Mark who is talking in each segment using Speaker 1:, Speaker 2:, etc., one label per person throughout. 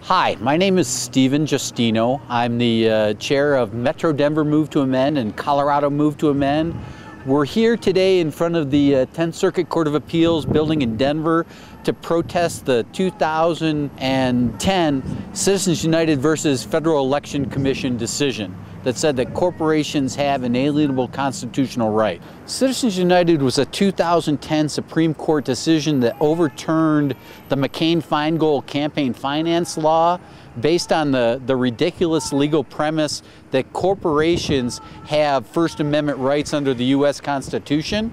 Speaker 1: Hi, my name is Stephen Justino. I'm the chair of Metro Denver Move to Amend and Colorado Move to Amend. We're here today in front of the 10th Circuit Court of Appeals building in Denver to protest the 2010 Citizens United versus Federal Election Commission decision that said that corporations have inalienable constitutional right. Citizens United was a 2010 Supreme Court decision that overturned the McCain-Feingold campaign finance law based on the ridiculous legal premise that corporations have First Amendment rights under the U.S. Constitution.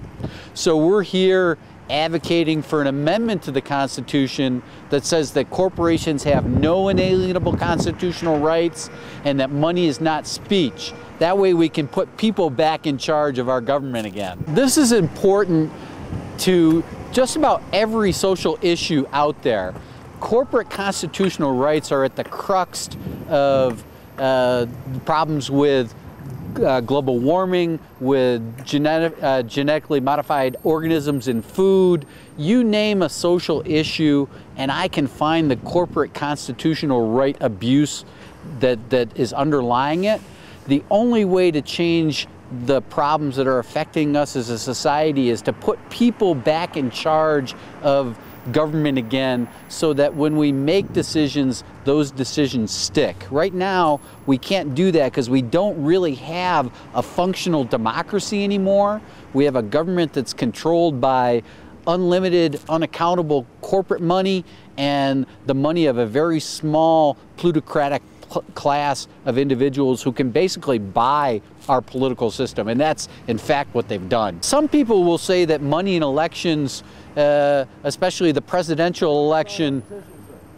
Speaker 1: So we're here advocating for an amendment to the Constitution that says that corporations have no inalienable constitutional rights and that money is not speech. That way we can put people back in charge of our government again. This is important to just about every social issue out there. Corporate constitutional rights are at the crux of problems with global warming, with genetically modified organisms in food. You name a social issue and I can find the corporate constitutional right abuse that is underlying it. The only way to change the problems that are affecting us as a society is to put people back in charge of government again, so that when we make decisions, those decisions stick. Right now, we can't do that because we don't really have a functional democracy anymore. We have a government that's controlled by unlimited, unaccountable corporate money and the money of a very small plutocratic class of individuals who can basically buy our political system, and that's in fact what they've done. Some people will say that money in elections, especially the presidential election,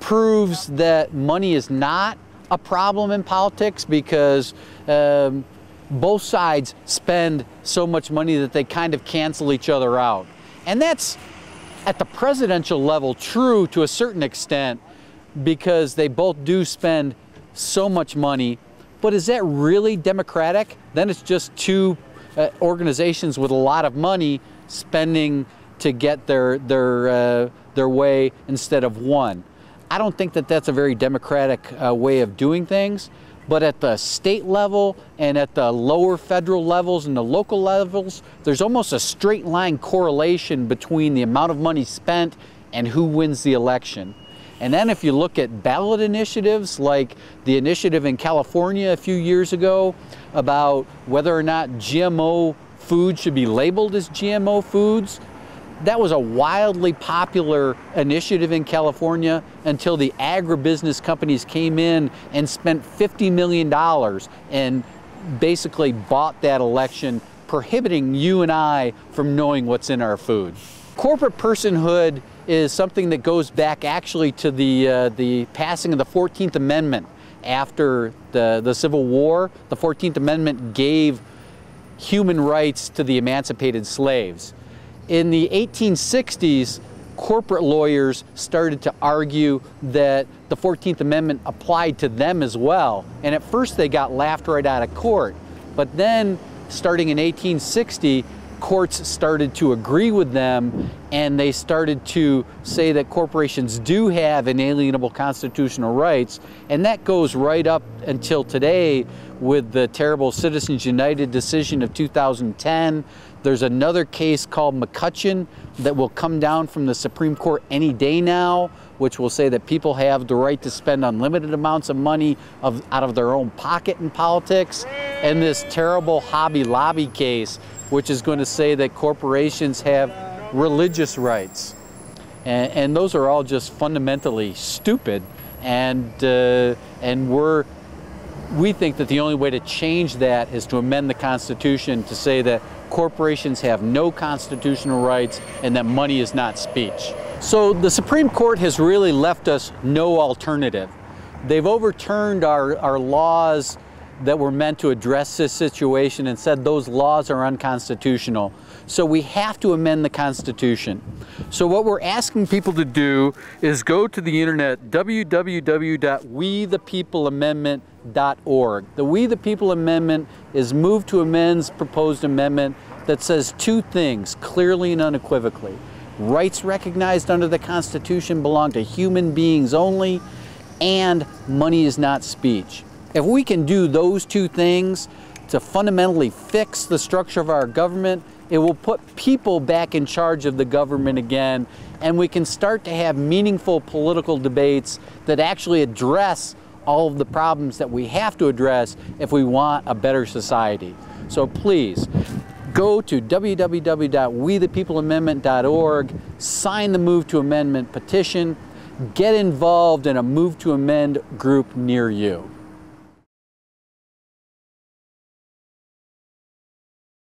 Speaker 1: proves that money is not a problem in politics because both sides spend so much money that they kind of cancel each other out. And that's at the presidential level true to a certain extent because they both do spend so much money, but is that really democratic? Then it's just two organizations with a lot of money spending to get their way instead of one. I don't think that that's a very democratic way of doing things, but at the state level and at the lower federal levels and the local levels, there's almost a straight line correlation between the amount of money spent and who wins the election. And then if you look at ballot initiatives, like the initiative in California a few years ago about whether or not GMO food should be labeled as GMO foods, that was a wildly popular initiative in California until the agribusiness companies came in and spent $50 million and basically bought that election, prohibiting you and I from knowing what's in our food. Corporate personhood is something that goes back actually to the passing of the 14th Amendment after the Civil War. The 14th Amendment gave human rights to the emancipated slaves. In the 1860s, corporate lawyers started to argue that the 14th Amendment applied to them as well. And at first they got laughed right out of court. But then, starting in 1860, courts started to agree with them, and they started to say that corporations do have inalienable constitutional rights, and that goes right up until today with the terrible Citizens United decision of 2010. There's another case called McCutcheon that will come down from the Supreme Court any day now, which will say that people have the right to spend unlimited amounts of money out of their own pocket in politics, and this terrible Hobby Lobby case, which is going to say that corporations have religious rights. And those are all just fundamentally stupid. And we think that the only way to change that is to amend the Constitution to say that corporations have no constitutional rights and that money is not speech. So the Supreme Court has really left us no alternative. They've overturned our laws that were meant to address this situation and said those laws are unconstitutional. So we have to amend the Constitution. So what we're asking people to do is go to the internet, www.wethepeopleamendment.org. The We the People Amendment is Move to Amend's proposed amendment that says two things clearly and unequivocally. Rights recognized under the Constitution belong to human beings only, and money is not speech. If we can do those two things to fundamentally fix the structure of our government, it will put people back in charge of the government again, and we can start to have meaningful political debates that actually address all of the problems that we have to address if we want a better society. So please, go to www.wethepeopleamendment.org, sign the Move to Amendment petition, get involved in a Move to Amend group near you.